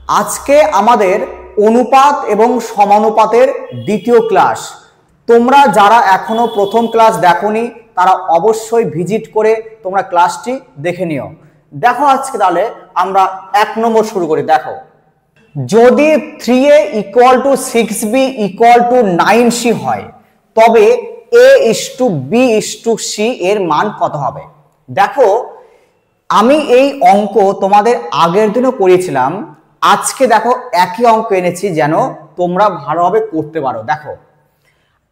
আজকে আমাদের অনুপাত এবং সমানুপাতের দ্বিতীয় ক্লাস। তোমরা যারা এখনো প্রথম ক্লাস দেখোনি তারা অবশ্যই ভিজিট করে তোমরা ক্লাসটি দেখে নিও। দেখো আজকে তাহলে আমরা 1 নম্বর শুরু করি। দেখো, যদি 3a = 6b = 9c হয় তবে a:b:c এর মান কত হবে? দেখো, আমি এই অঙ্ক তোমাদের আগের দিনও করেছিলাম, আজকে দেখো একই অঙ্ক এনেছি যেন তোমরা ভালোভাবে করতে পারো। দেখো,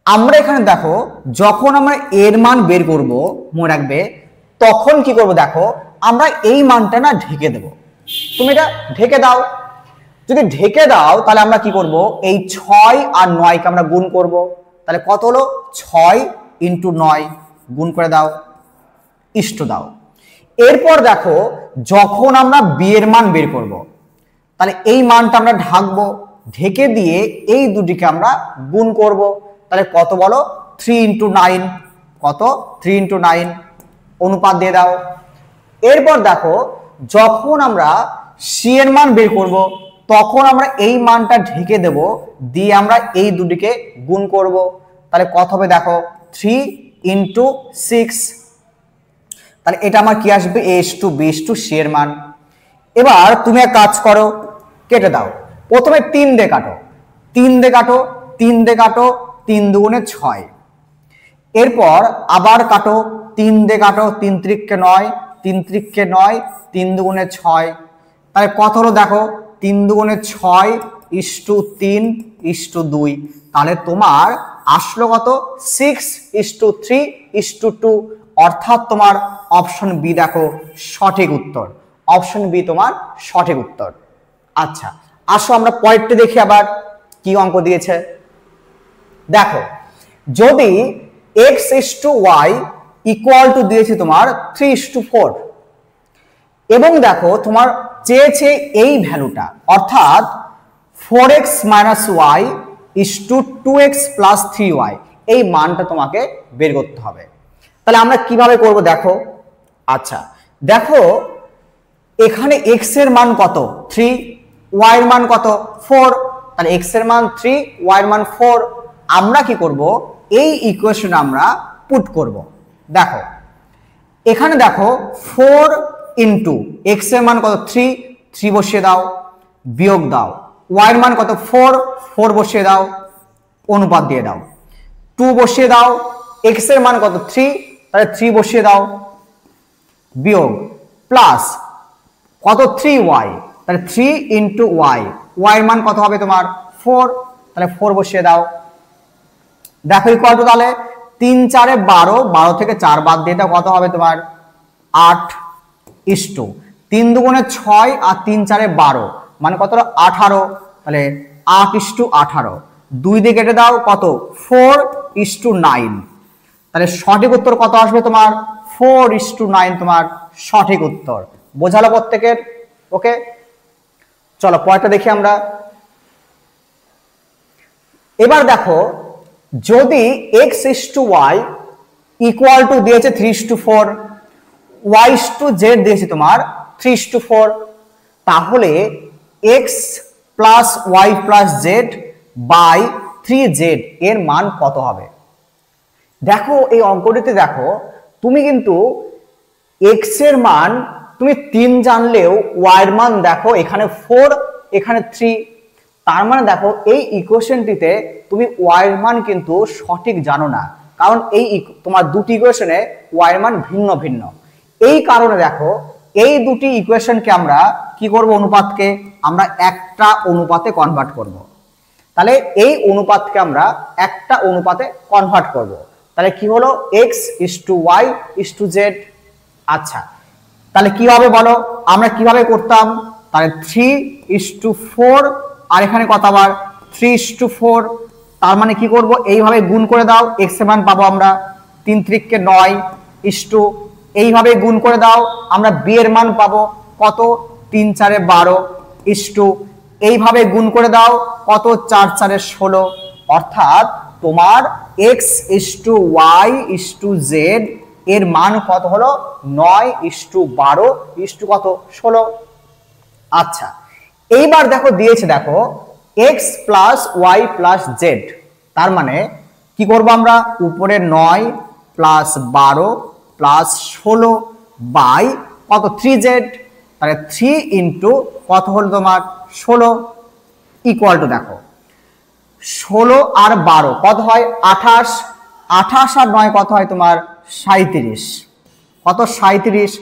আমরা এখানে দেখো যখন আমরা এর মান বের করব, মনে রাখবে তখন কি করব, দেখো আমরা এই মানটা না ঢেকে দেব। তুমি এটা ঢেকে দাও। যদি ঢেকে দাও তাহলে আমরা কি করব, এই 6 আর 9 কে আমরা গুণ করব। তাহলে কত হলো? 6 × 9 গুণ করে দাও, ইষ্ট দাও। এরপর দেখো যখন আমরা বি এর মান বের করব, তাহলে এই মানটা আমরা ঢাকবো, ঢেকে দিয়ে এই দুটিকে আমরা গুণ করব। তাহলে কত বলো? 3 × 9। কত? 3 × 9। অনুপাত দিয়ে দাও। এরপর দেখো যখন আমরা সি এর মান বের করব তখন আমরা এই মানটা ঢেকে দেব, দিয়ে আমরা এই দুটিকে গুণ করব। তাহলে কত হবে? দেখো 3 × 6। তাহলে এটা আমার কি আসবে? a:b:c এর মান। এবার তুমি এক কাজ করো, কেটে দাও। প্রথমে 3 দিয়ে কাটো, 3 দিয়ে কাটো, 3 দিয়ে কাটো, 3 × 2 = 6। এরপর আবার কাটো, 3 দিয়ে কাটো, 3 × 3 = 9, 3 × 3 = 9, 3 × 2 = 6। তাহলে কত হলো? দেখো 3 × 2 = 6 = 3 = 2। তাহলে তোমার আসলো কত? 6 = 3 = 2। অর্থাৎ তোমার অপশন বি দেখো সঠিক উত্তর। অপশন বি তোমার সঠিক উত্তর। আচ্ছা, আসো আমরা পরেরটি দেখি আবার কি অঙ্ক দিয়েছে। দেখো, যদি x = y = দিয়েছে তোমার 3:4 এবং দেখো তোমার চেয়েছে এই ভ্যালুটা, অর্থাৎ 4x - y = 2x + 3y, এই মানটা তোমাকে বের করতে হবে। তাহলে আমরা কিভাবে করব দেখো। আচ্ছা দেখো, এখানে x এর মান কত? 3, y এর মান কত? 4। তাহলে x এর মান 3, y এর মান 4। আমরা কি করব, এই ইকুয়েশন আমরা পুট করব। দেখো এখানে দেখো 4 × x এর মান কত? 3, 3 বসিয়ে দাও, বিয়োগ দাও। y এর মান কত? 4, 4 বসিয়ে দাও, অনুপাত দিয়ে দাও। 2 বসিয়ে দাও, x এর মান কত? 3, তাহলে 3 বসিয়ে দাও, বিয়োগ প্লাস কত? 3y, তাহলে 3 × y, y এর মান কত হবে তোমার? 4, তাহলে 4 বসিয়ে দাও। দেখো ইকুয়াল টু, তাহলে 3 × 4 = 12, 12 থেকে 4 বাদ দিয়ে দাও, কত হবে তোমার? 8 = 3 × 2 = 6 আর 3 × 4 = 12, মানে কত? 18। তাহলে 8 = 18। 2 দিয়ে কেটে দাও, কত? 4 = 9। তাহলে সঠিক উত্তর কত আসবে তোমার? 4 = 9 তোমার সঠিক উত্তর। বোঝালো প্রত্যেকের? ওকে, চলো পরেরটা দেখি আমরা। এবার দেখো, যদি x = y = দিয়েছে 3:4, y = z দিয়েছে তোমার 3:4, তাহলে x + y + z / 3z এর মান কত হবে? দেখো এই অঙ্কটিতে দেখো তুমি কিন্তু x এর মান তুমি 3 জানলেও y এর মান দেখো এখানে 4, এখানে 3। তার মানে দেখো এই ইকুয়েশনটিতে তুমি y এর মান কিন্তু সঠিক জানো না, কারণ এই তোমার দুটি ইকুয়েশনে y এর মান ভিন্ন ভিন্ন। এই কারণে দেখো এই দুটি ইকুয়েশনকে আমরা কি করব? অনুপাতকে আমরা একটা অনুপাতে কনভার্ট করব। তাহলে এই অনুপাতকে আমরা একটা অনুপাতে কনভার্ট করব। তাহলে কি হলো? x = y = z। আচ্ছা, তাহলে কি হবে বলো? আমরা কিভাবে করতাম? তাহলে 3:4 আর এখানে কত আবার? 3:4। তার মানে কি করব? এইভাবে গুণ করে দাও, x এর মান পাবো আমরা 3 × 3 = 9 * এইভাবে গুণ করে দাও, আমরা b এর মান পাবো কত? 3 × 4 = 12 * এইভাবে গুণ করে দাও, কত? 4 × 4 = 16। অর্থাৎ তোমার x = y = z এর মান কত হলো? 9 * 12 = কত? 16। আচ্ছা, এইবার দেখো দিয়েছে, দেখো x plus y plus z, তার মানে কি করবো আমরা, উপরে 9 প্লাস 12 প্লাস 16 বাই কত 3z, তাহলে 3 ইন্টু কত হলো তোমার 16 ইকুয়াল টু দেখো 16 আর 12 কত হয় 28, 28 আর 9 কত হয় তোমার 37, কত 37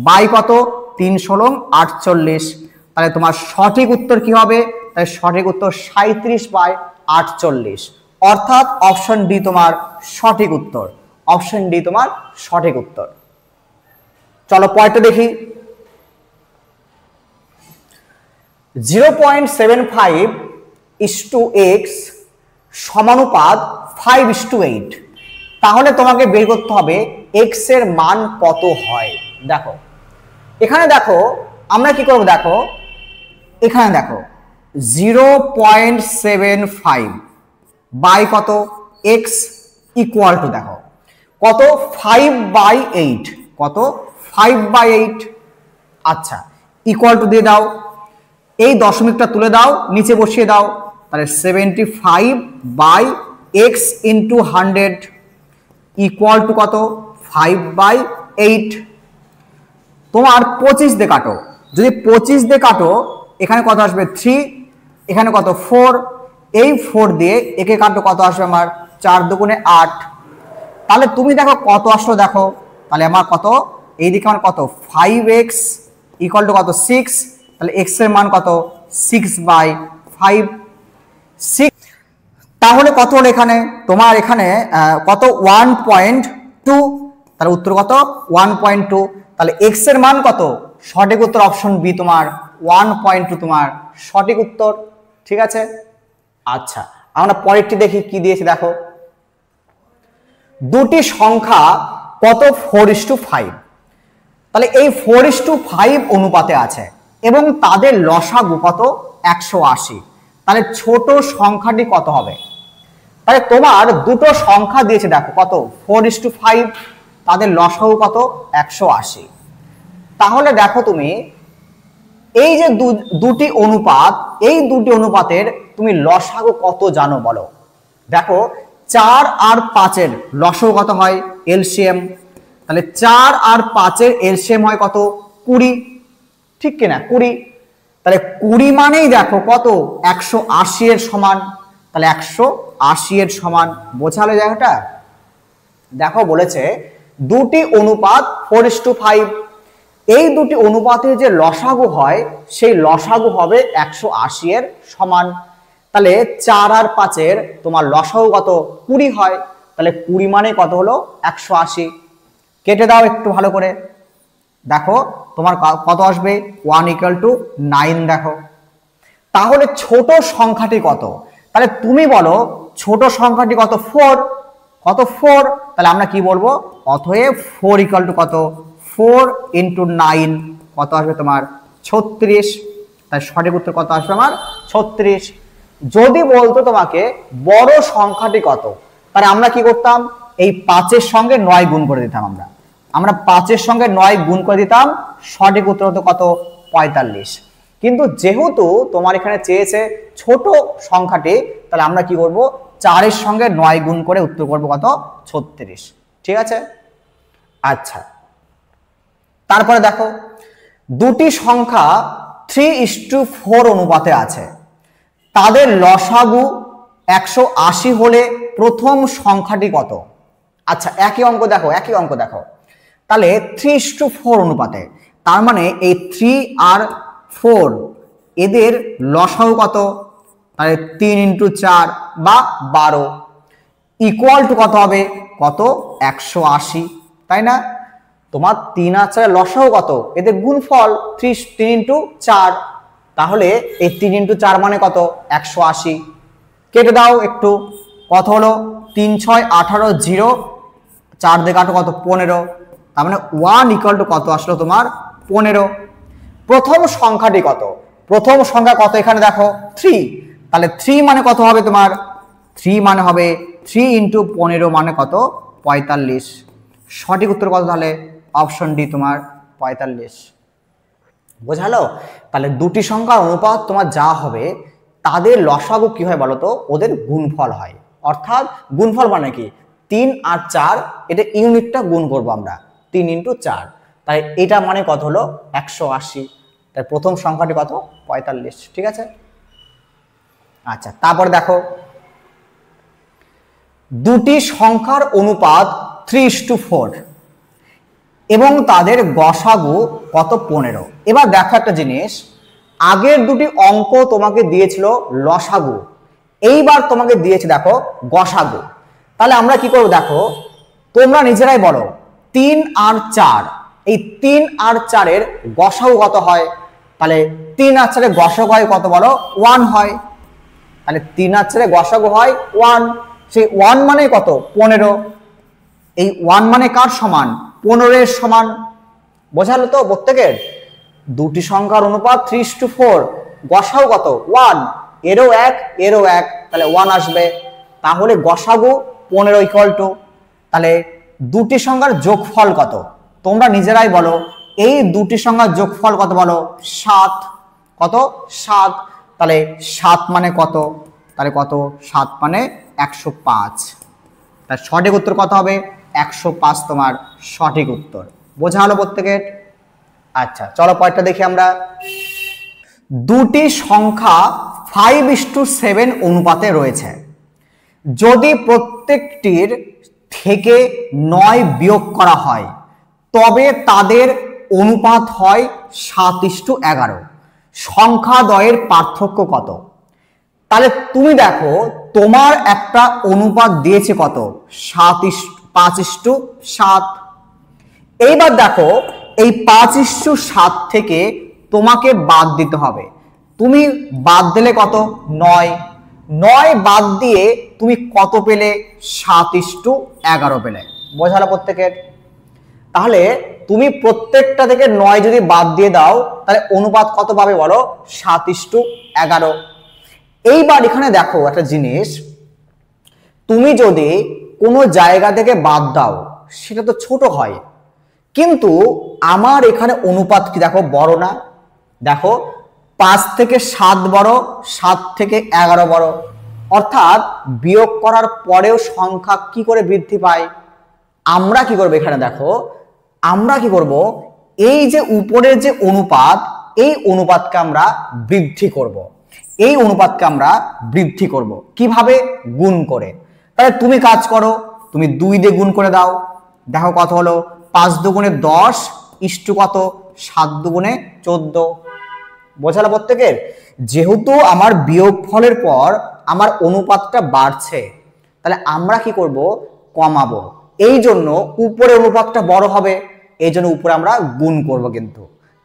বাই কত 3 16 48, তাহলে তোমার সঠিক উত্তর কি হবে, তাহলে সঠিক উত্তর 37 বাই 48, অর্থাৎ অপশন ডি তোমার সঠিক উত্তর, অপশন ডি তোমার সঠিক উত্তর। চলো পয়েন্টটা দেখি। 0.75 ইসটু এক্স সমানুপাত 5:8, তাহলে তোমাকে বের করতে হবে এক্স এর মান কত হয়। দেখো এখানে দেখো আমরা কি করব, দেখো এখানে দেখো 0.75 বাই কত এক্স ইকুয়াল টু দেখো কত 5/8, কত 5/8, আচ্ছা ইকুয়াল টু দিয়ে দাও, এই দশমিকটা তুলে দাও নিচে বসিয়ে দাও, তাহলে 75 by x into 100 equal to কত 5/8। তোমার 25 দিয়ে কাটো, যদি 25 দিয়ে কাটো এখানে কত আসবে 3, এখানে কত 4, এই 4 দিয়ে একে কাটো কত আসবে আমার 4 দুগুণে 8, তাহলে তুমি দেখো কত আসলো, দেখো তাহলে আমার কত এইদিকে আমার কত 5x ইকুয়াল টু কত 6, তাহলে x এর মান কত 6/5, 6, তাহলে কত হলো এখানে তোমার এখানে কত 1.2, তাহলে উত্তর কত 1.2, তাহলে x এর মান কত, সঠিক উত্তর অপশন বি তোমার 1.2 তোমার সঠিক উত্তর। ঠিক আছে, আচ্ছা আমরা পরেরটি দেখি কি দিয়েছে, দেখো দুটি সংখ্যা কত 4:5, তাহলে এই 4:5 অনুপাতে আছে এবং তাদের লসাগু কত 180, তাহলে ছোট সংখ্যাটি কত হবে, তাহলে তোমার দুটো সংখ্যা দিয়েছে দেখো কত 4:5, তাদের লসাগু কত 180, তাহলে দেখো তুমি এই যে দুটি অনুপাত, এই দুটি অনুপাতের তুমি লসাগু কত জানো বলো। দেখো 4 আর 5 এর লসাগু কত হয় এলসিএম, তাহলে 4 আর 5 এর এলসিএম হয় কত 20, ঠিক কিনা 20, তাহলে 20 মানেই দেখো কত 180 এর সমান, তাহলে 180 এর সমান, বোঝালো জায়গাটা। দেখো বলেছে দুটি অনুপাত 4:5, এই দুটি অনুপাতের যে লসাগু হয় সেই লসাগু হবে 180 এর সমান, তাহলে 4 আর 5 এর তোমার লসাগু কত 20 হয়, তাহলে 20 মানে কত হলো 180, কেটে দাও একটু ভালো করে, দেখো তোমার কত আসবে 1 = 9, দেখো তাহলে ছোট সংখ্যাটি কত, তাহলে তুমি বলো ছোট সংখ্যাটি কত 4, কত 4, তাহলে আমরা কি বলবো, অতএব 4 = কত 4 × 9 কত আসবে তোমার 36, তাই সঠিক উত্তর কত আসবে আমার 36। যদি বলতো তোমাকে বড় সংখ্যাটি কত, তাহলে আমরা কি করতাম, এই 5 এর সঙ্গে 9 গুণ করে দিতাম, আমরা 5 এর সঙ্গে 9 গুণ করে দিতাম, সঠিক উত্তর হতো কত 45, কিন্তু যেহেতু তোমার এখানে চেয়েছে ছোট সংখ্যাটি, তাহলে আমরা কি করব 4 এর সঙ্গে 9 গুণ করে উত্তর করব কত 36, ঠিক আছে। আচ্ছা তারপরে দেখো দুটি সংখ্যা 3:4 অনুপাতে আছে, তাদের লসাগু 180 হলে প্রথম সংখ্যাটি কত। আচ্ছা একই অঙ্ক দেখো, একই অঙ্ক দেখো, তাহলে 3:4 অনুপাতে, তার মানে এই 3 আর 4 এদের লসাগু কত, তাহলে 3 × 4 বা 12 ইকুয়াল টু কত হবে, কত 180, তাই না। তোমার 3 আর 4 এর লসাগু কত, এদের গুণফল 3 × 4, তাহলে এই 3 × 4 মানে কত 180, কেটে দাও একটু, কত হলো 3 × 6 = 18, 0 4 দিয়ে কাটো কত 15, তার মানে 1 = কত আসলো তোমার 15। প্রথম সংখ্যাটি কত, প্রথম সংখ্যা কত এখানে দেখো 3, তাহলে 3 মানে কত হবে তোমার, 3 মানে হবে 3 × 15 মানে কত 45, সঠিক উত্তর কত, তাহলে অপশন ডি তোমার 45। বোঝালো? তাহলে দুটি সংখ্যার অনুপাত তোমার যা হবে তাদের লসাগু কি হয় বলো তো, ওদের গুণফল হয়। অর্থাৎ গুণফল মানে কি, 3 আর 4 এটা ইউনিটটা গুণ করবো আমরা, 3 × 4, তাই এটা মানে কত হলো 180। তাই প্রথম সংখ্যাটি কত, 45। ঠিক আছে। আচ্ছা, তারপরে দেখো দুটি সংখ্যার অনুপাত 3:4 এবং তাদের গসাগু কত, 15। এবার দেখো একটা জিনিস, আগের দুটি অঙ্ক তোমাকে দিয়েছিল লসাগু, এইবার তোমাকে দিয়েছে দেখো গসাগু। তাহলে আমরা কি করব দেখো, তোমরা নিজেরাই বলো 3 আর 4, এই 3 আর 4 এর গসাগু কত হয়? তাহলে 3 আর 4 এর গসাগু হয় কত বলো, 1 হয়। তাহলে 3 আর 4 এর গসাগু হয় 1, সেই 1 মানে কত, 15। এই 1 মানে কার সমান, 15 এর সমান। বোঝালো তো প্রত্যেকের? দুটি সংখ্যার অনুপাত 3:4, গসাগু কত, 1, এরও 1 এরও 1, তাহলে 1 আসবে। তাহলে গসাগু 15 = তাহলে দুটি সংখ্যার যোগফল কত, তোমরা নিজেরাই বলো। এই দুটি সংখ্যার যোগফল কত বলো, 7। কত, 7। তাহলে 7 মানে কত, তাহলে কত, 7 মানে 105। তার সঠিক উত্তর কত হবে, 105 তোমার সঠিক উত্তর। বোঝা হলো প্রত্যেকের? আচ্ছা, চলো পরেরটা দেখি আমরা। দুটি সংখ্যা 5:7 অনুপাতে রয়েছে, যদি প্রত্যেকটির থেকে 9 বিয়োগ করা হয় তবে তাদের অনুপাত হয় 7:11। সংখ্যা দ্বয়ের পার্থক্য কত? তাহলে তুমি দেখো, তোমার একটা অনুপাত দিয়েছে কত, 5:7। এইবার দেখো এই 5:7 থেকে তোমাকে বাদ দিতে হবে। তুমি বাদ দিলে কত, 9। 9 বাদ দিয়ে তুমি কত পেলে, 7:11 পেলে। বোঝালো প্রত্যেকের? তাহলে তুমি প্রত্যেকটা থেকে 9 যদি বাদ দিয়ে দাও তাহলে অনুপাত কত পাবে বলো, 7:11। এইবার এখানে দেখো একটা জিনিস, তুমি যদি কোনো জায়গা থেকে বাদ দাও সেটা তো ছোট হয়, কিন্তু আমার এখানে অনুপাত কি দেখো, বড় না? দেখো 5 থেকে 7 বড়, 7 থেকে 11 বড়। অর্থাৎ বিয়োগ করার পরেও সংখ্যা কি করে বৃদ্ধি পায়? আমরা কি করব এখানে দেখো, আমরা কি করব, এই যে উপরের যে অনুপাত, এই অনুপাতকে আমরা বৃদ্ধি করব। এই অনুপাতকে আমরা বৃদ্ধি করব কিভাবে, গুণ করে। তাহলে তুমি কাজ করো, তুমি 2 দিয়ে গুণ করে দাও। দেখো কত হলো, 5 দুগুণে 10 ইষ্টু কত, 7 দুগুণে 14। বোঝালো প্রত্যেকের? যেহেতু আমার বিয়োগ ফলের পর আমার অনুপাতটা বাড়ছে, তাহলে আমরা কি করব, কমাবো। এই জন্য উপরে অনুপাতটা বড় হবে, এই জন্য উপরে আমরা গুণ করব। কিন্তু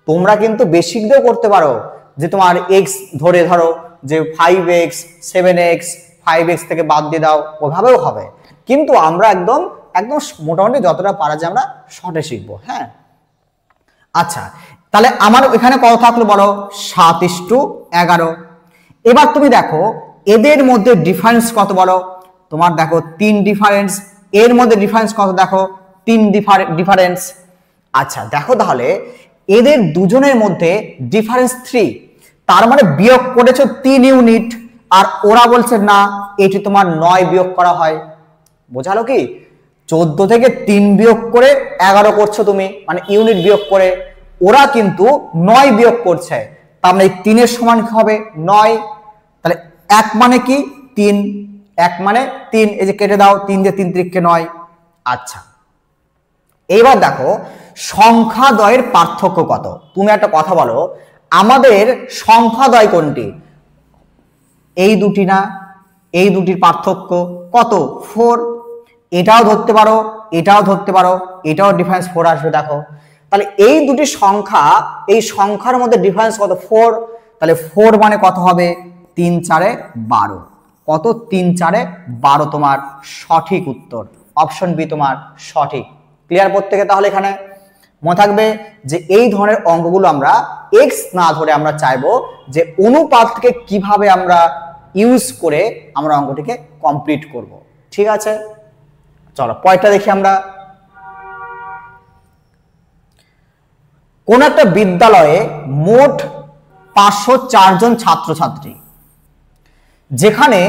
তোমরা কিন্তু বেসিক দিয়েও করতে পারো, যে তোমার x ধরো যে 5x 7x, 5x থেকে বাদ দিয়ে দাও, ওভাবেও হবে। কিন্তু আমরা একদম একদম মোটামুটি যতটা পারা যায় আমরা শর্টে শিখবো। হ্যাঁ, আচ্ছা, তাহলে আমার এখানে কত থাকলো বলো, 7:11। এবার তুমি দেখো এদের মধ্যে ডিফারেন্স কত বলো, তোমার দেখো 3 ডিফারেন্স। এর মধ্যে ডিফারেন্স কত দেখো, 3 ডিফারেন্স। আচ্ছা দেখো, তাহলে এদের দুজনের মধ্যে ডিফারেন্স 3, তার মানে বিয়োগ করেছো 3 ইউনিট, আর ওরা বলছে না এটি তোমার 9 বিয়োগ করা হয়। বোঝালো কি? 14 থেকে 3 বিয়োগ করে 11 করছো তুমি, মানে ইউনিট বিয়োগ করে। ওরা কিন্তু 9 বিয়োগ করছে, তার মানে 3 এর সমান কি হবে, 9। তাহলে 1 মানে কি, 3, 1 মানে 3, এই যে কেটে দাও, 3 দিয়ে 3 × 9। আচ্ছা, এইবার দেখো সংখ্যা দ্বয়ের পার্থক্য কত। তুমি একটা কথা বলো, আমাদের সংখ্যা দ্বয় কোনটি, এই দুটি না? এই দুটির পার্থক্য কত, 4। এটাও ধরতে পারো, এটাও ধরতে পারো, এটাও ডিফারেন্স 4 আসবে। দেখো তাহলে এই দুটি সংখ্যা, এই সংখ্যার মধ্যে ডিফারেন্স কত, 4। তাহলে 4 মানে কত হবে, 3 × 4 = 12। কত, 3 × 4 = 12 তোমার সঠিক উত্তর। অপশন বি তোমার সঠিক। ক্লিয়ার প্রত্যেকে? তাহলে এখানে মনে থাকবে যে এই ধরনের অঙ্কগুলো আমরা এক্স না ধরে আমরা চাইবো যে অনুপাতকে কিভাবে আমরা ইউজ করে আমরা অঙ্কটিকে কমপ্লিট করব। ঠিক আছে, চলো পরেরটা দেখি আমরা। কোন একটা বিদ্যালয়ে মোট 504 জন ছাত্রছাত্রী, যেখানে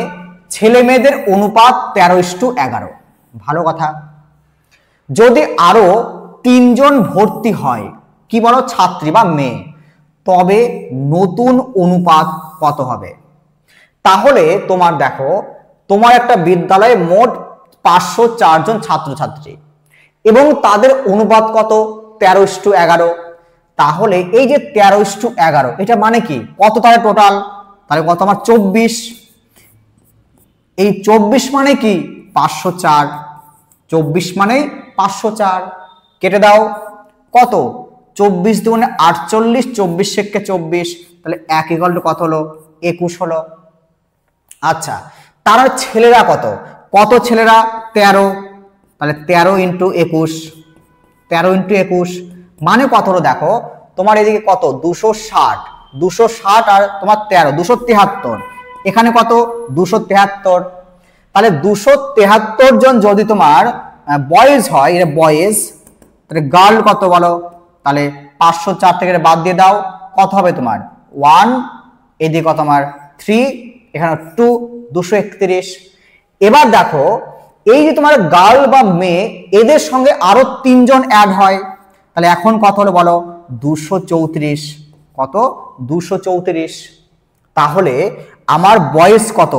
ছেলে মেয়েদের অনুপাত 13:11। ভালো কথা। যদি আরো 3 জন ভর্তি হয়, কি বলো, ছাত্রী বা মেয়ে, তবে নতুন অনুপাত কত হবে? তাহলে তোমার দেখো, তোমার একটা বিদ্যালয়ে মোট 504 জন ছাত্রছাত্রী এবং তাদের অনুপাত কত? 13:11। তাহলে এই যে 13:11, এটা মানে কি, কত তাহলে টোটাল? তাহলে কত আমার? 24। এই 24 মানে কি? 504। 24 মানে 504। কেটে দাও, কত? 24 দুগুণে 48, 24 × 24, তাহলে 1 = কত হলো? 21 হলো। আচ্ছা, তার ছেলেরা কত? কত ছেলেরা? 13। তাহলে 13 × 21, 13 × 21 মানে কত হলো? দেখো তোমার এদিকে কত? 260, 260 আর তোমার 13, 273। এখানে কত? 273। তাহলে 273 জন যদি তোমার বয়েজ হয়, এটা বয়েজ, তাহলে গার্ল কত বলো? তাহলে 504 থেকে বাদ দিয়ে দাও, কত হবে তোমার? 1, এদিকে কত আমার? 3, এখানে 2, 231। এবার দেখো, এই যে তোমার গার্ল বা মেয়ে, এদের সঙ্গে আরো 3 জন অ্যাড হয়, তাহলে এখন কত হলো বলো? 234। কত? 234। তাহলে আমার বয়স কত?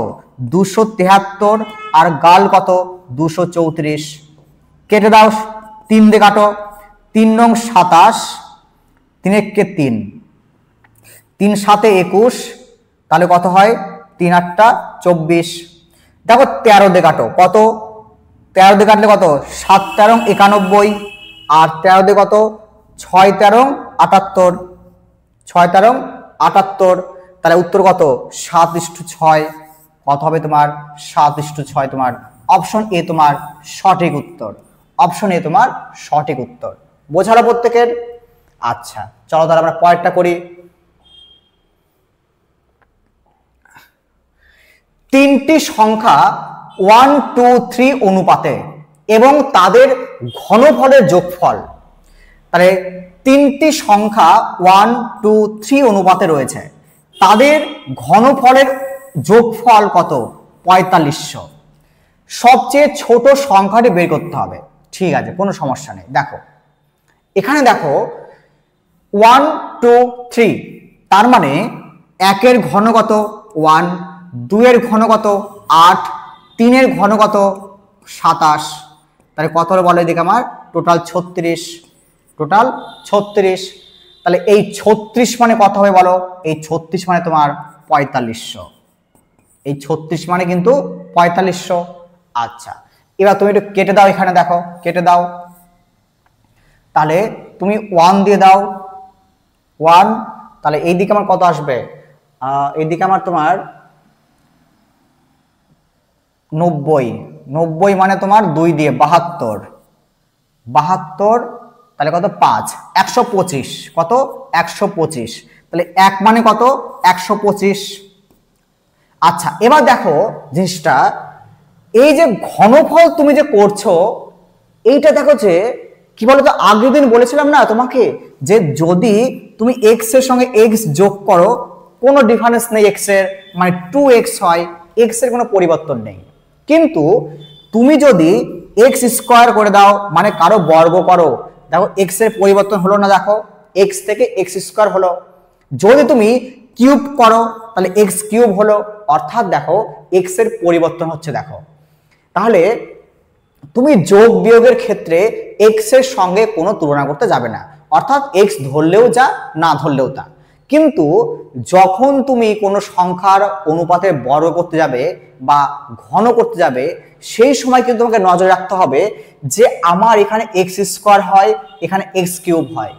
273 আর গার্ল কত? 234। কেটে দাও, 3 দিয়ে কাটো। 3 নং 27, 3 একে 3, 3 7 21, তাহলে কত হয়? 3 8 24। দেখো 13 দিয়ে কাটো, কত? 13 দিয়ে কাটলে কত? 7 13 91, আর 13 দিয়ে কত? 6 13 78, 6 13 78। তাহলে উত্তর কত? 7:6। কত হবে তোমার? 7:6 তোমার অপশন এ তোমার সঠিক উত্তর। অপশন এ তোমার সঠিক উত্তর। বোঝালো প্রত্যেকের? আচ্ছা, চলো তাহলে আমরা পরেরটা করি। 3টি সংখ্যা 1 2 3 অনুপাতে এবং তাদের ঘনফলের যোগফল। তাহলে 3টি সংখ্যা 1 2 3 অনুপাতে রয়েছে, তাদের ঘনফলের যোগফল কত? 4500। সবচেয়ে ছোট সংখ্যাটি বের করতে হবে। ঠিক আছে, কোনো সমস্যা নেই। দেখো এখানে দেখো 1 2 3, তার মানে 1 এর ঘন কত? 1, 2 এর ঘন কত? 8, 3 এর ঘন কত? 27। তাহলে কত হলো বলো এদিকে আমার? টোটাল 36। টোটাল 36। তাহলে এই 36 মানে কত হবে বলো? এই 36 মানে তোমার 4500। এই 36 মানে কিন্তু 4500। আচ্ছা, এবার তুমি একটু কেটে দাও, এখানে দেখো কেটে দাও। তাহলে তুমি 1 দিয়ে দাও, 1। তাহলে এইদিকে আমার কত আসবে? এইদিকে আমার তোমার 90। 90 মানে তোমার 2 দিয়ে 72, 72। তাহলে কত? 5, 125। কত? 125। তাহলে 1 মানে কত? 125। আচ্ছা, এবার দেখো জিনিসটা, এই যে ঘনফল তুমি যে করছো, এইটা দেখো যে কি বলতো, আগের দিন বলেছিলাম না তোমাকে, যে যদি তুমি x এর সঙ্গে x যোগ করো, কোনো ডিফারেন্স নেই, x এর মানে 2x হয়, x এর কোনো পরিবর্তন নেই। কিন্তু তুমি যদি x স্কয়ার করে দাও, মানে কারো বর্গ করো, দেখো x এর পরিবর্তন হলো না, দেখো x থেকে x স্কয়ার হলো। যদি তুমি কিউব করো, তাহলে x কিউব হলো, অর্থাৎ দেখো x এর পরিবর্তন হচ্ছে। দেখো তাহলে তুমি যোগ বিয়োগের ক্ষেত্রে x এর সঙ্গে কোনো তুলনা করতে যাবে না, অর্থাৎ x ধরলেও যা, না ধরলেও তা। কিন্তু যখন তুমি কোনো সংখ্যার অনুপাতে বর্গ করতে যাবে বা ঘন করতে যাবে, সেই সময় কিন্তু তোমাকে নজর রাখতে হবে যে আমার এখানে x স্কয়ার হয়, এখানে x কিউব হয়।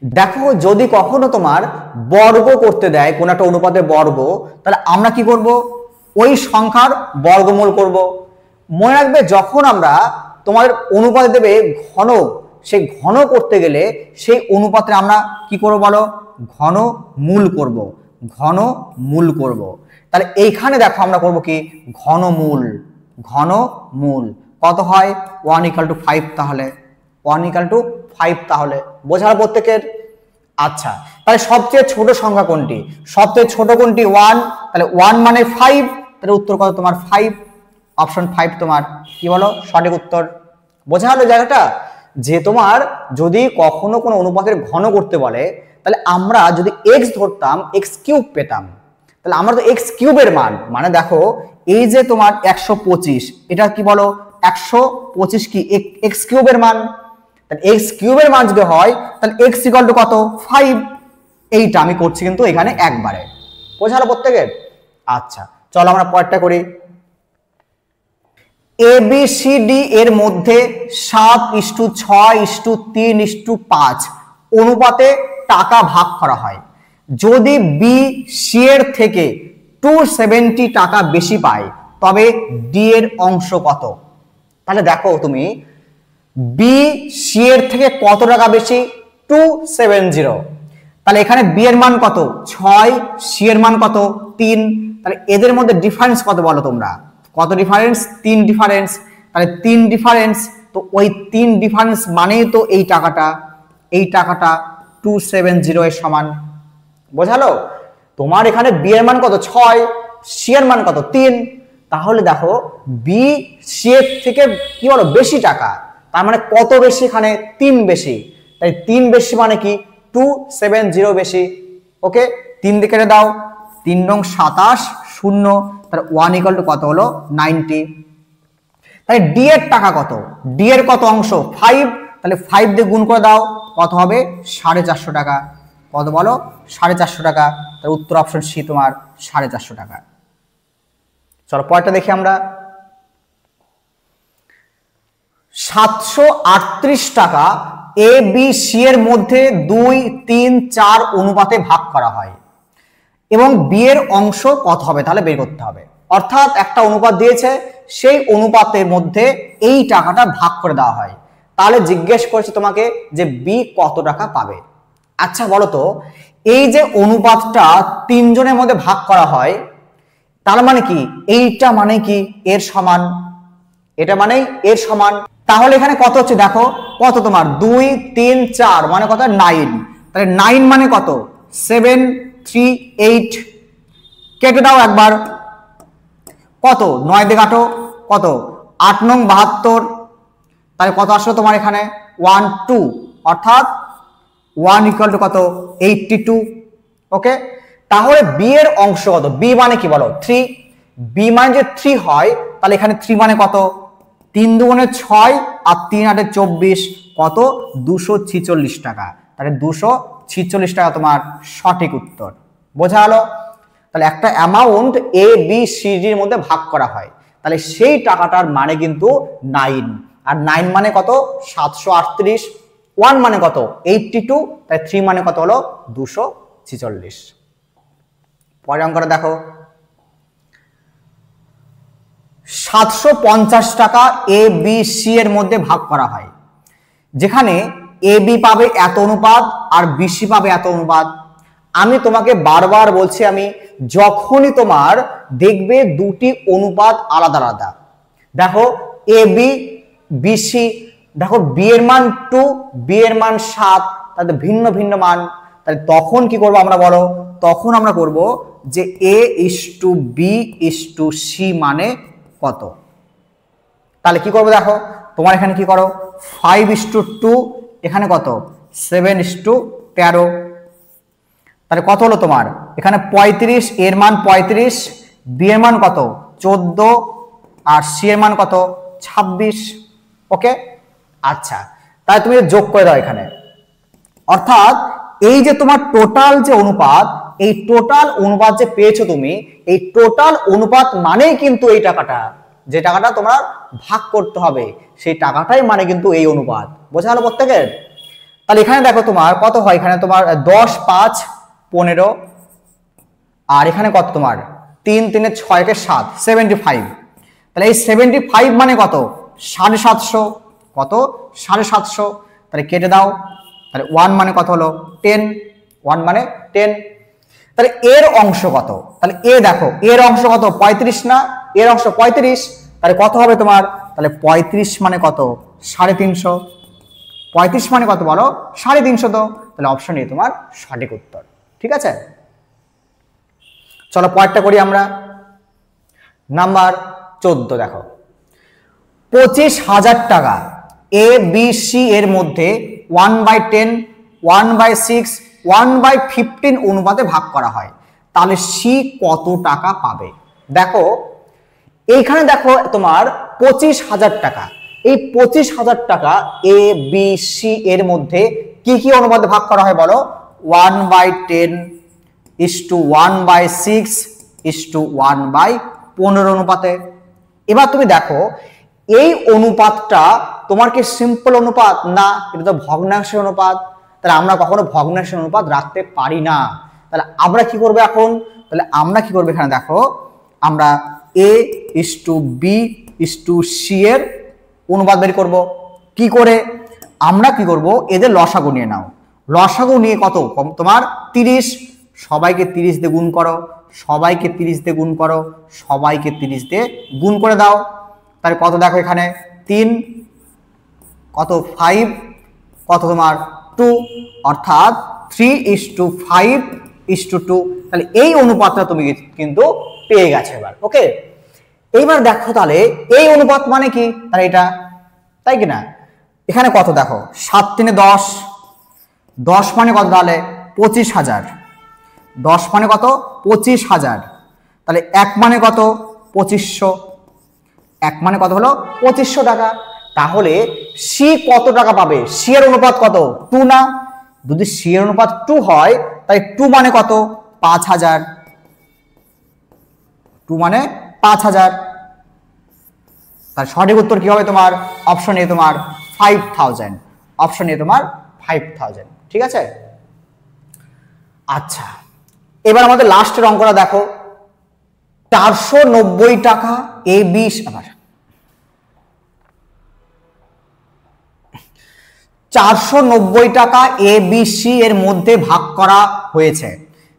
দেখো যদি কখনো তোমার বর্গ করতে দেয় কোনো একটা অনুপাতে বর্গ, তাহলে আমরা কি করব? ওই সংখ্যার বর্গমূল করব। মনে রাখবে, যখন আমরা তোমাদের অনুপাতে দেবে ঘন, সেই ঘন করতে গেলে সেই অনুপাতে আমরা কি করব বলো? ঘন মূল করব, ঘন মূল করব। তাহলে এইখানে দেখো আমরা করব কি? ঘনমূল। ঘনমূল কত হয়? 1 = 5। তাহলে 1 = 5। তাহলে বোঝার প্রত্যেকের? আচ্ছা, তাহলে সবচেয়ে ছোট সংখ্যা কোনটি? সবচেয়ে ছোট কোনটি? 1। তাহলে 1 মানে 5, তাহলে উত্তর কত তোমার? 5। অপশন 5 তোমার কি বলো সঠিক উত্তর। বোঝা গেল জায়গাটা? যে তোমার যদি কখনো কোনো অনুপাতের ঘন করতে বলে, তাহলে আমরা যদি x ধরতাম x কিউব পেতাম। তাহলে আমরা তো x কিউবের মান, মানে দেখো এই যে তোমার 125, এটা কি বলো 125 কি x কিউবের মান। তাহলে x কিউবের মান যদি হয় তাহলে x ইকুয়াল টু কত? 5। এইটা আমি করছি কিন্তু এখানে একবারে। বোঝা গেল প্রত্যেকের? আচ্ছা, চলো আমরা পরেরটা করি। ABCD এর মধ্যে 7:6:3:5 অনুপাতে টাকা ভাগ করা হয়। যদি বি সি এর থেকে 270 টাকা বেশি পায়, তবে ডি এর অংশ কত? তাহলে দেখো তুমি বি সি এর থেকে কত টাকা বেশি? 270। তাহলে এখানে বি এর মান কত? 6, সি এর মান কত? 3। তাহলে এদের মধ্যে ডিফারেন্স কত বলো তোমরা? কত ডিফারেন্স? 3 ডিফারেন্স। তাহলে 3 ডিফারেন্স, তো ওই 3 ডিফারেন্স মানেই তো এই টাকাটা 270 এর সমান। বোঝালো? তোমার এখানে বি এর মান কত? 6, সি এর মান কত? 3। তাহলে দেখো বি সি এর থেকে কি বলো বেশি টাকা, তার মানে কত বেশি? এখানে 3 বেশি। তাই 3 বেশি মানে কি? 270 বেশি। ওকে, 3 দিকে দাও, 3 নং 27 0, তার 1 ইকুয়াল টু কত হলো? 90। তাহলে ডি এর টাকা কত? ডি এর কত অংশ? 5। তাহলে 5 দিয়ে গুণ করে দাও, কত হবে? 450 টাকা। কত বলো? 450 টাকা। তার উত্তর অপশন সি তোমার 450 টাকা। চলো পরেরটা দেখি আমরা। 738 টাকা এ বি সি এর মধ্যে 2, 3, 4 অনুপাতে ভাগ করা হয় এবং বি এর অংশ কত হবে? তাহলে বের করতে হবে। অর্থাৎ একটা অনুপাত দিয়েছে, সেই অনুপাতের মধ্যে এই টাকাটা ভাগ করে দেওয়া হয়। তাহলে জিজ্ঞেস করছে তোমাকে যে বি কত টাকা পাবে। আচ্ছা বলো তো, এই যে অনুপাতটা 3 জনের মধ্যে ভাগ করা হয়, তার মানে কি এইটা মানে কি এর সমান? এটা মানে এর সমান। তাহলে এখানে কত হচ্ছে দেখো, কত তোমার 2, 3, 4 মানে কত? 9। তাহলে 9 মানে কত? 7, 3, 8। কেটে দাও একবার, কত? 9 দিয়ে কাটো, কত? 8 নং 72। তাহলে কত আসলো তোমার এখানে? 1, 2, অর্থাৎ 1 ইকুয়াল টু কত? 82। ওকে, তাহলে বি এর অংশ কত? বি মানে কি বলো? 3। বি মানে যে 3 হয়, তাহলে এখানে 3 মানে কত? 3 দুগুণে 6 আর 3 8 24, কত? 246 টাকা। তাহলে 246 টাকা তোমার সঠিক উত্তর। বোঝা গেল? তাহলে একটা অ্যামাউন্ট এ বি সি ডির মধ্যে ভাগ করা হয়, তাহলে সেই টাকাটার মানে কিন্তু 9। আর 9 মানে কত? 738। 1 মানে কত? 82। তাই 3 মানে কত হলো? 246। পরের অঙ্কটা দেখো। 750 টাকা এ বি সি এর মধ্যে ভাগ করা হয়, যেখানে এ বি পাবে এত অনুপাত আর বি সি পাবে এত অনুপাত। আমি তোমাকে বারবার বলছি, আমি যখনই তোমার দেখবে দুটি অনুপাত আলাদা আলাদা, দেখো এ বি বি সি, দেখো বি এর মান 2, বি এর মান 7, তাদের ভিন্ন ভিন্ন মান, তাহলে তখন কি করবো আমরা বলো? তখন আমরা করব যে A is to B is to C মানে কত। তাহলে কি করবো দেখো, তোমার এখানে কি করো? 5:2, এখানে কত? 7:13। তাহলে কত হলো তোমার এখানে? 35, এর মান 35, বি এর মান কত? 14 আর সি এর মান কত? 26। ওকে, আচ্ছা, তাহলে তুমি যোগ করে দাও এখানে। অর্থাৎ এই যে তোমার টোটাল যে অনুপাত, এই টোটাল অনুপাত যে পেয়েছো তুমি, এই টোটাল অনুপাত মানেই কিন্তু এই টাকাটা, যে টাকাটা তোমরা ভাগ করতে হবে, সেই টাকাটাই মানে কিন্তু এই অনুপাত। বোঝা গেল প্রত্যেকের? তাহলে এখানে দেখো তোমার কত হয়? এখানে তোমার 10, 5, 15, আর এখানে কত তোমার? 3, 3, 6, 7, 75। তাহলে এই 75 মানে কত? 750। কত? 750। তাহলে কেটে দাও, তাহলে 1 মানে কত হলো? 10। 1 মানে 10। তাহলে এর অংশ কত? তাহলে এ দেখো এর অংশ কত? 35 না? এর অংশ 35। তাহলে কত হবে তোমার? তাহলে 35 মানে কত? 350। 35 মানে কত বলো? 350। তো তাহলে অপশন এ তোমার সঠিক উত্তর। ঠিক আছে, চলো পরেরটা করি আমরা। নাম্বার 14 দেখো, 25,000 টাকা এ বি সি এর মধ্যে 1/10, 1/6, 1/15 অনুপাতে ভাগ করা হয়, তাহলে সি কত টাকা পাবে? দেখো এইখানে দেখো তোমার 25,000 টাকা, এই 25,000 টাকা এ বি সি এর মধ্যে কি কি অনুপাতে ভাগ করা হয় বলো? 1/10 1/6 1/15 অনুপাতে। এবার তুমি দেখো এই অনুপাতটা তোমার কি সিম্পল অনুপাত? না, এটা তো ভগ্নাংশের অনুপাত। তাহলে আমরা কখনো ভগ্নাংশের অনুপাত রাখতে পারি না। তাহলে আমরা কি করবো এখন? তাহলে আমরা কি করবো এখানে দেখো, আমরা a b c এর অনুপাত বের করব। কি করে? আমরা কি করব, এদের লসাগু নিয়ে নাও। লসাগু নিয়ে কত? তোমার 30, সবাইকে 30 দিয়ে গুণ করো, সবাইকে 30 দিয়ে গুণ করো, সবাইকে 30 দিয়ে গুণ করে দাও। তাহলে কত দেখো এখানে 3 কত 5 কত তোমার 2, অর্থাৎ 3:5:2। তাহলে এই অনুপাতটা তুমি কিন্তু পেয়ে গেছো এবার। ওকে, এইবার দেখো তাহলে এই অনুপাত মানে কি? তাহলে এটা, তাই কি না? এখানে কত দেখো 7 3 10, 10 মানে কত? তাহলে 25,000, 10 মানে কত? 25,000। তাহলে 1 মানে কত? 2500, 1 মানে কত হলো? 2500 টাকা। তাহলে সি কত টাকা পাবে? সি এর অনুপাত কত? 2 না? যদি সি এর অনুপাত 2 হয় তাই 2 মানে কত? 5,000, 2 মানে 5,000। তার সঠিক উত্তর কি হবে তোমার? অপশন এ তোমার 5,000, অপশন এ তোমার 5,000। ঠিক আছে, আচ্ছা এবার আমাদের লাস্টের অঙ্কটা দেখো, 490 টাকা এ বি, আবার 490 টাকা এ বি সি এর মধ্যে ভাগ করা হয়েছে,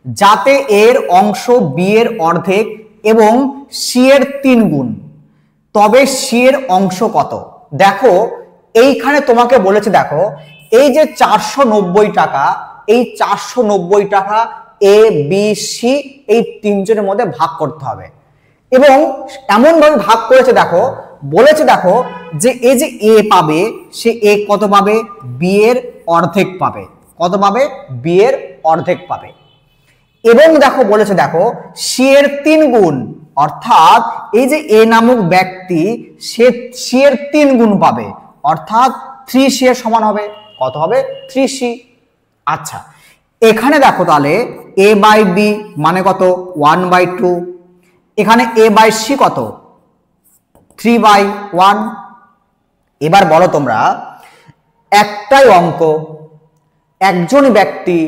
যাতে এর অংশ বি এর অর্ধেক এবং সি এর 3 গুণ, তবে সি এর অংশ কত? দেখো এইখানে তোমাকে বলেছে, দেখো এই যে 490 টাকা, এই 490 টাকা এ বি সি এই তিনজনের মধ্যে ভাগ করতে হবে, এবং এমন ভাবে ভাগ করেছে দেখো, বলেছে দেখো যে এই যে এ পাবে, সে এ কত পাবে? বি এর অর্ধেক পাবে। কত পাবে? বি এর অর্ধেক পাবে। এবং দেখো বলেছে দেখো সি এর 3 গুণ, অর্থাৎ এই যে এ নামক ব্যক্তি সে সি এর 3 গুণ পাবে, অর্থাৎ 3c এর সমান হবে। কত হবে? 3c। আচ্ছা এখানে দেখো তাহলে a বাই বি মানে কত? 1/2। এখানে a বাই সি কত? 3/1। এবার বলো তোমরা, একটাই অঙ্ক, একজন ব্যক্তি,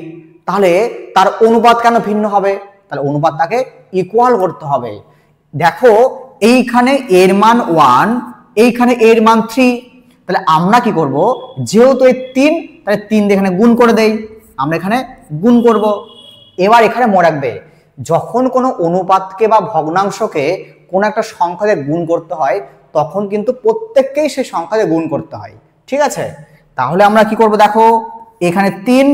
তাহলে তার অনুপাত কেন ভিন্ন হবে? তাহলে অনুপাতটাকে ইকুয়াল করতে হবে। দেখো এইখানে এর মান 1, এইখানে এর মান 3, তাহলে আমরা কি করব? যেহেতু এই 3, তাহলে 3 দিয়ে এখানে গুণ করে দেই, আমরা এখানে গুণ করব। এবার এখানে মনে রাখবে, যখন কোনো অনুপাতকে বা ভগ্নাংশকে কোনো একটা সংখ্যা দিয়ে গুণ করতে হয়, তখন কিন্তু প্রত্যেককেই সেই সংখ্যা দিয়ে গুণ করতে হয়। ঠিক আছে, তাহলে আমরা কি করব? দেখো এখানে 3,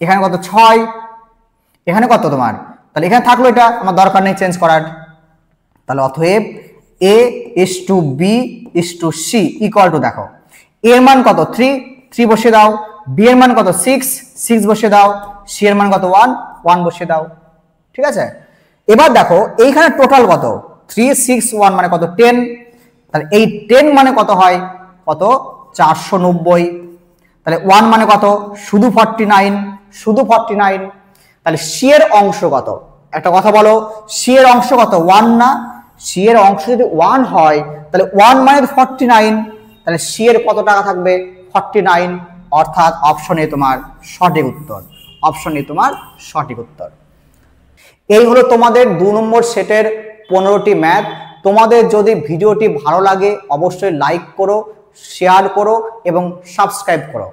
এখানে কত? 6, এখানে কত তোমার? তাহলে এখানে থাকলো, এটা আমার দরকার নেই চেঞ্জ করার। তাহলে অতএব a is to b is to c equal to, দেখো এর মান কত? 3, 3 বসিয়ে দাও, বি এর মান কত? 6, 6 বসিয়ে দাও, সি এর মান কত? 1, 1 বসিয়ে দাও। ঠিক আছে, এবার দেখো এইখানে টোটাল কত? 3 6 1 মানে কত? 10। তাহলে এই 10 মানে কত হয়? কত? 490। তাহলে 1 মানে কত? শুধু 49, শুধু 49। তাহলে সি এর অংশ কত? একটা কথা বলো, সি এর অংশ কত? 1 না? সি এর অংশ যদি 1 হয় তাহলে 1 মানে 49, তাহলে সি এর কত টাকা থাকবে? 49, অর্থাৎ অপশন এ তোমার সঠিক উত্তর, অপশন এ তোমার সঠিক উত্তর। এই হলো তোমাদের 2 নম্বর সেটের 15টি ম্যাথ। তোমাদের যদি ভিডিওটি ভালো লাগে অবশ্যই লাইক করো, শেয়ার করো এবং সাবস্ক্রাইব করো।